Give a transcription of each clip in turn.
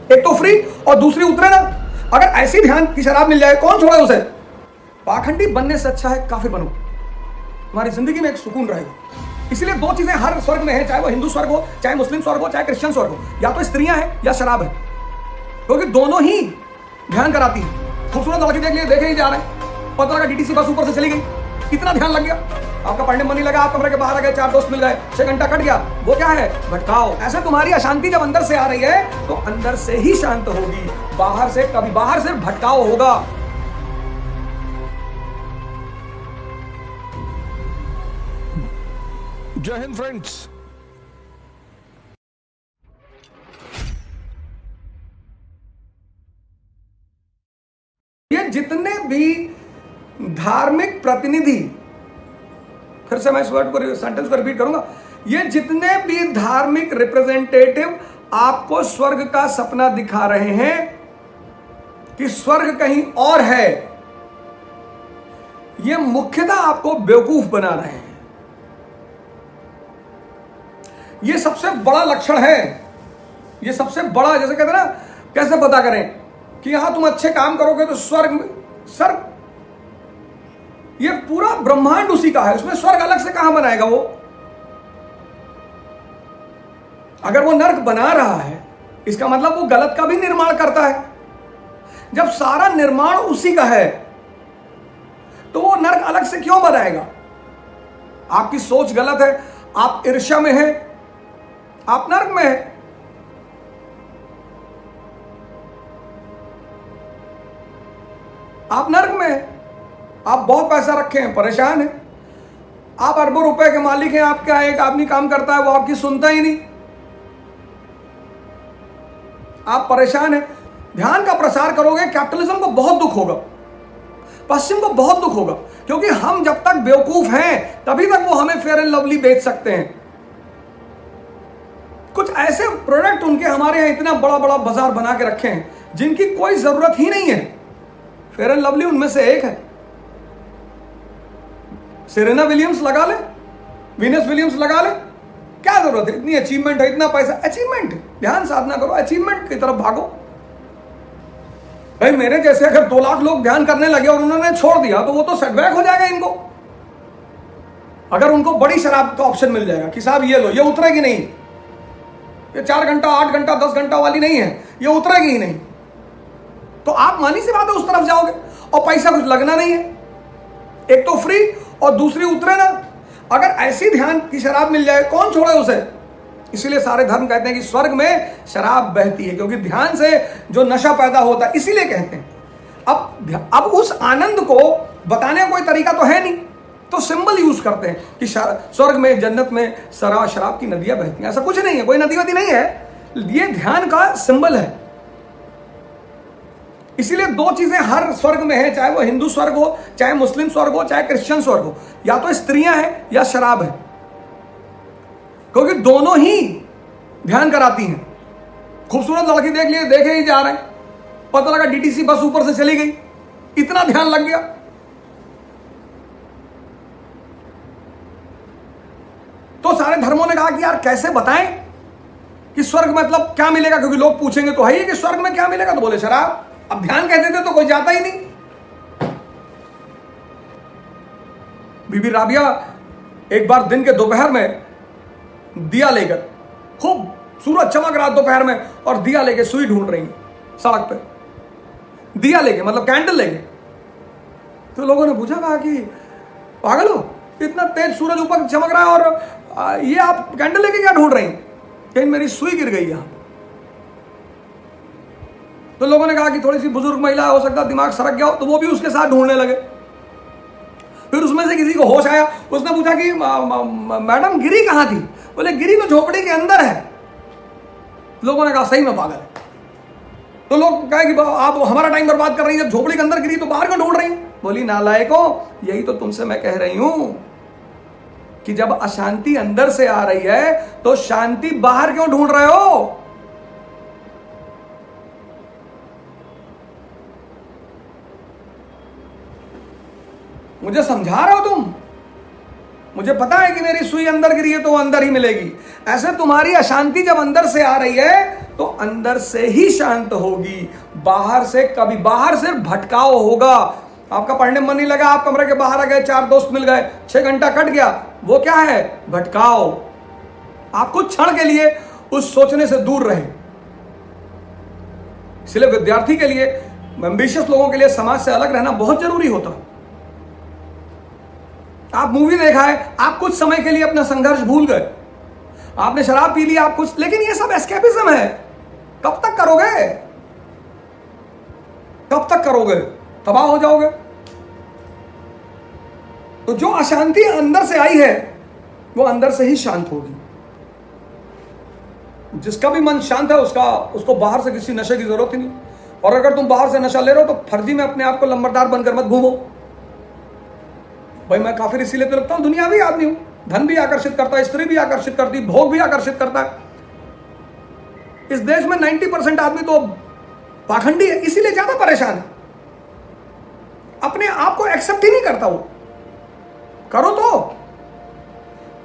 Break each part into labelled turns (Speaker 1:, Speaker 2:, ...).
Speaker 1: एक तो फ्री और दूसरी उतरे ना। अगर ऐसी ध्यान की शराब मिल जाए कौन छोड़े उसे। पाखंडी बनने से अच्छा है काफिर बनो, तुम्हारी जिंदगी में एक सुकून रहेगा। इसलिए दो चीजें हर स्वर्ग में है, चाहे वो हिंदू स्वर्ग हो, चाहे मुस्लिम स्वर्ग हो, चाहे क्रिश्चियन स्वर्ग हो, या तो स्त्रियां हैं या शराब है, क्योंकि दोनों ही ध्यान कराती है। खूबसूरत लड़की देख लिए, देखे ही जा रहे हैं, पता लगा डीटीसी बस ऊपर से चली गई, इतना ध्यान लग गया, आपका पढ़ने मन नहीं लगा, आप कमरे के बाहर आ गए, 4 दोस्त मिल गए, 6 घंटा कट गया। वो क्या है? भटकाओ। ऐसे तुम्हारी अशांति जब अंदर से आ रही है तो अंदर से ही शांत होगी, बाहर से कभी, बाहर से भटकाओ होगा।
Speaker 2: जय हिंद फ्रेंड्स।
Speaker 1: ये जितने भी धार्मिक प्रतिनिधि, फिर से मैं इस वर्ड को, सेंटेंस को रिपीट करूंगा, ये जितने भी धार्मिक रिप्रेजेंटेटिव आपको स्वर्ग का सपना दिखा रहे हैं कि स्वर्ग कहीं और है, ये मुख्यतः आपको बेवकूफ बना रहे हैं। ये सबसे बड़ा लक्षण है, ये सबसे बड़ा, जैसे कहते हैं ना, कैसे पता करें कि यहां तुम अच्छे काम करोगे तो स्वर्ग में, स्वर्ग, ये पूरा ब्रह्मांड उसी का है, उसमें स्वर्ग अलग से कहां बनाएगा वो। अगर वो नर्क बना रहा है इसका मतलब वो गलत का भी निर्माण करता है। जब सारा निर्माण उसी का है तो वो नर्क अलग से क्यों बनाएगा? आपकी सोच गलत है, आप ईर्ष्या में हैं, आप नर्क में हैं। आप नर्क में हैं, आप बहुत पैसा रखे हैं, परेशान हैं, आप अरबों रुपए के मालिक हैं, आपका एक आदमी काम करता है वो आपकी सुनता ही नहीं, आप परेशान हैं। ध्यान का प्रसार करोगे, कैपिटलिज्म को बहुत दुख होगा, पश्चिम को बहुत दुख होगा, क्योंकि हम जब तक बेवकूफ हैं तभी तक वो हमें फेयर एंड लवली बेच सकते हैं। कुछ ऐसे प्रोडक्ट उनके हमारे यहां इतना बड़ा बड़ा बाजार बना के रखे हैं जिनकी कोई जरूरत ही नहीं है। फेयर एंड लवली उनमें से एक है। सेरेना विलियम्स लगा ले, वीनस विलियम्स लगा ले, क्या जरूरत है? इतनी अचीवमेंट है, इतना पैसा, अचीवमेंट, ध्यान साधना करो, अचीवमेंट की तरफ भागो। भाई मेरे जैसे अगर 2 लाख लोग ध्यान करने लगे और उन्होंने छोड़ दिया तो वो तो सेटबैक हो जाएगा इनको। अगर उनको बड़ी शराब का ऑप्शन मिल जाएगा कि साहब ये लो, ये उतरेगी नहीं, ये 4 घंटा 8 घंटा 10 घंटा वाली नहीं है, ये उतरेगी ही नहीं, तो आप मानी सी बात है उस तरफ जाओगे और पैसा कुछ लगना नहीं है, एक तो फ्री और दूसरी उतरे ना। अगर ऐसी ध्यान की शराब मिल जाए कौन छोड़े उसे। इसीलिए सारे धर्म कहते हैं कि स्वर्ग में शराब बहती है, क्योंकि ध्यान से जो नशा पैदा होता है, इसीलिए कहते हैं। अब उस आनंद को बताने का कोई तरीका तो है नहीं, तो सिंबल यूज करते हैं कि स्वर्ग में, जन्नत में शराब की नदियां बहती हैं। ऐसा कुछ नहीं है, कोई नदी वदी नहीं है, ये ध्यान का सिंबल है। इसीलिए दो चीजें हर स्वर्ग में है, चाहे वो हिंदू स्वर्ग हो, चाहे मुस्लिम स्वर्ग हो, चाहे क्रिश्चियन स्वर्ग हो, या तो स्त्रियां हैं या शराब है, क्योंकि दोनों ही ध्यान कराती हैं। खूबसूरत लड़की देख लिए, देखे ही जा रहे हैं, पता लगा डीटीसी बस ऊपर से चली गई, इतना ध्यान लग गया। तो सारे धर्मों ने कहा कि यार कैसे बताएं कि स्वर्ग मतलब क्या मिलेगा, क्योंकि लोग पूछेंगे तो है ही कि स्वर्ग में क्या मिलेगा, तो बोले शराब। अब ध्यान कहते थे तो कोई जाता ही नहीं। बीबी राबिया एक बार दिन के दोपहर में दिया लेकर, खूब सूरज चमक रहा दोपहर में, और दिया लेके सुई ढूंढ रही सड़क पे, दिया लेके मतलब कैंडल लेके। तो लोगों ने पूछा, कहा कि पागल हो, इतना तेज सूरज ऊपर चमक रहा है और ये आप कैंडल लेके क्या ढूंढ रही हैं? कहीं मेरी सुई गिर गई यहां। तो लोगों ने कहा कि थोड़ी सी बुजुर्ग महिला, हो सकता दिमाग सरक गया हो, तो वो भी उसके साथ ढूंढने लगे। फिर उसमें से किसी को होश आया, उसने पूछा कि मैडम गिरी कहां थी? बोले गिरी तो झोपड़ी के अंदर है। लोगों ने कहा सही में पागल है। तो लोग कहे कि आप हमारा टाइम बर्बाद कर रही है, जब झोपड़ी के अंदर गिरी तो बाहर क्यों ढूंढ रही है? बोली नालायको, यही तो तुमसे मैं कह रही हूं कि जब अशांति अंदर से आ रही है तो शांति बाहर क्यों ढूंढ रहे हो? मुझे समझा रहे हो तुम? मुझे पता है कि मेरी सुई अंदर गिरी है तो वो अंदर ही मिलेगी। ऐसे तुम्हारी अशांति जब अंदर से आ रही है तो अंदर से ही शांत होगी, बाहर से कभी, बाहर से भटकाव होगा। आपका पढ़ने में मन नहीं लगा, आप कमरे के बाहर आ गए, 4 दोस्त मिल गए, 6 घंटा कट गया, वो क्या है? भटकाव। आप कुछ क्षण के लिए उस सोचने से दूर रहे। इसलिए विद्यार्थी के लिए, एम्बिशियस लोगों के लिए समाज से अलग रहना बहुत जरूरी होता है। आप मूवी देखा है, आप कुछ समय के लिए अपना संघर्ष भूल गए, आपने शराब पी ली, आप कुछ, लेकिन ये सब एस्केपिज्म है। कब तक करोगे? कब तक करोगे? तबाह हो जाओगे। तो जो अशांति अंदर से आई है वो अंदर से ही शांत होगी। जिसका भी मन शांत है उसको बाहर से किसी नशे की जरूरत ही नहीं। और अगर तुम बाहर से नशा ले रहे हो तो फर्जी में अपने आप को लंबरदार बनकर मत घूमो। भाई मैं काफिर इसीलिए तो लगता हूं, दुनियावी आदमी हूं, धन भी आकर्षित करता है, स्त्री भी आकर्षित करती, भोग भी आकर्षित करता है। इस देश में 90% आदमी तो पाखंडी है, इसीलिए ज्यादा परेशान है। अपने आप को एक्सेप्ट ही नहीं करता वो। करो तो,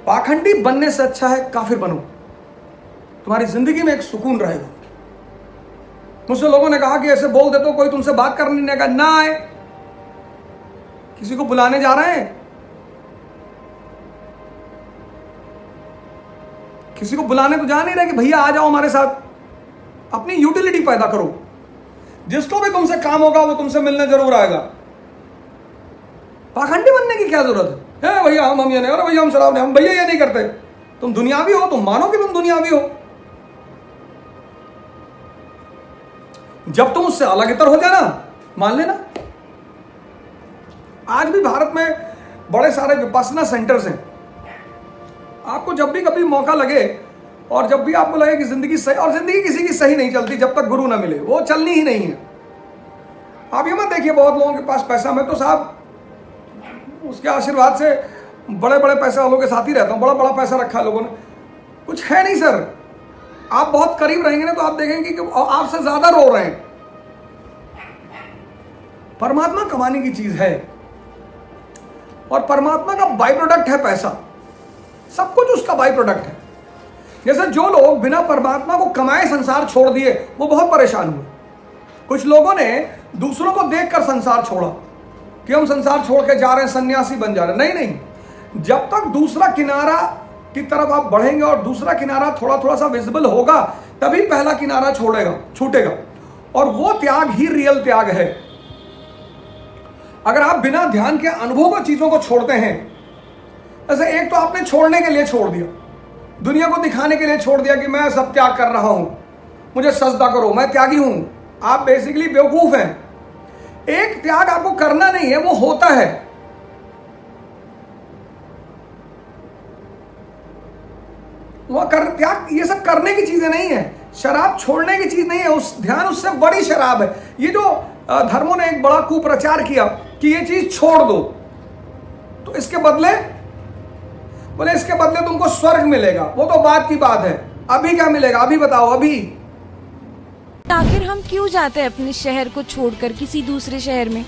Speaker 1: पाखंडी बनने से अच्छा है काफिर बनो, तुम्हारी जिंदगी में एक सुकून रहेगा। मुझसे लोगों ने कहा कि ऐसे बोल देते हो, कोई तुमसे बात करने नहीं का, ना आए, किसी को बुलाने जा रहे हैं, किसी को बुलाने तो जा नहीं रहे कि भैया आ जाओ हमारे साथ। अपनी यूटिलिटी पैदा करो, जिसको भी तुमसे काम होगा वो तुमसे मिलने जरूर आएगा। पाखंडी बनने की क्या जरूरत है? भैया हम ये नहीं, अरे भैया हम शराब नहीं, हम भैया ये नहीं करते। तुम दुनियावी हो, तुम मानो कि तुम दुनियावी हो। जब तुम उससे अलग इतर हो जाना, मान लेना। आज भी भारत में बड़े सारे विपश्यना सेंटर्स हैं। आपको जब भी कभी मौका लगे और जब भी आपको लगे कि जिंदगी सही, और जिंदगी किसी की सही नहीं चलती जब तक गुरु ना मिले, वो चलनी ही नहीं है। आप ये मत देखिए बहुत लोगों के पास पैसा, मैं तो साहब उसके आशीर्वाद से बड़े बड़े पैसे वालों के साथ ही रहता हूं, बड़ा बड़ा पैसा रखा है लोगों ने, कुछ है नहीं सर। आप बहुत करीब रहेंगे ना तो आप देखेंगे कि आपसे ज्यादा रो रहे हैं। परमात्मा कमाने की चीज है और परमात्मा का बाई प्रोडक्ट है पैसा, सब कुछ उसका बाई प्रोडक्ट है। जैसे जो लोग बिना परमात्मा को कमाए संसार छोड़ दिए वो बहुत परेशान हुए। कुछ लोगों ने दूसरों को देखकर संसार छोड़ा कि हम संसार छोड़ के जा रहे हैं, सन्यासी बन जा रहे हैं। नहीं नहीं, जब तक दूसरा किनारा की तरफ आप बढ़ेंगे और दूसरा किनारा थोड़ा थोड़ा सा विजिबल होगा तभी पहला किनारा छूटेगा। और वो त्याग ही रियल त्याग है। अगर आप बिना ध्यान के अनुभव को चीजों को छोड़ते हैं, जैसे एक तो आपने छोड़ने के लिए छोड़ दिया, दुनिया को दिखाने के लिए छोड़ दिया कि मैं सब त्याग कर रहा हूं, मुझे सजदा करो, मैं त्यागी हूं, आप बेसिकली बेवकूफ हैं। एक त्याग आपको करना नहीं है, वो होता है। वो त्याग ये सब करने की चीजें नहीं है, शराब छोड़ने की चीज नहीं है। उस ध्यान उससे बड़ी शराब है। ये जो धर्मों ने एक बड़ा कुप्रचार किया कि ये चीज छोड़ दो, तो इसके बदले बोले इसके बदले तुमको स्वर्ग मिलेगा। वो तो बात की बात है, अभी क्या मिलेगा अभी बताओ। अभी
Speaker 2: आखिर हम क्यों जाते हैं अपने शहर को छोड़कर किसी दूसरे शहर में?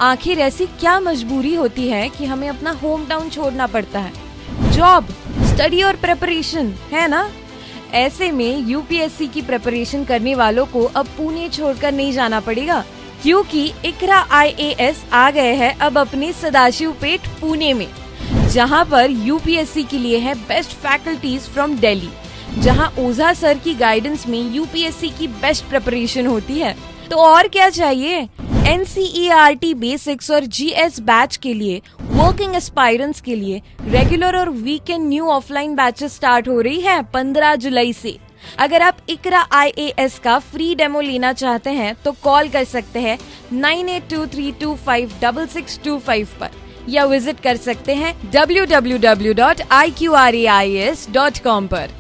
Speaker 2: आखिर ऐसी क्या मजबूरी होती है कि हमें अपना होम टाउन छोड़ना पड़ता है? जॉब, स्टडी और प्रिपरेशन, है ना? ऐसे में यूपीएससी की प्रिपरेशन करने वालों को अब पुणे छोड़कर नहीं जाना पड़ेगा, क्योंकि इकरा IAS आ गए हैं अब अपने सदाशिव पेठ पुणे में, जहां पर यूपीएससी के लिए है बेस्ट फैकल्टीज फ्रॉम दिल्ली, जहां ओझा सर की गाइडेंस में यूपीएससी की बेस्ट प्रिपरेशन होती है। तो और क्या चाहिए? NCERT बेसिक्स और GS बैच के लिए, वर्किंग एस्पायरेंट्स के लिए रेगुलर और weekend new offline batches start हो रही है 15 जुलाई से। अगर आप इकरा IAS का फ्री डेमो लेना चाहते हैं तो कॉल कर सकते हैं 9823256625 पर, या विजिट कर सकते हैं www.iqrais.com पर।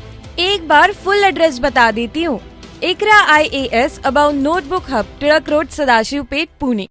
Speaker 2: एक बार फुल एड्रेस बता देती हूँ। इकरा IAS about notebook hub, Tilak road, Sadashiv Peth, Pune.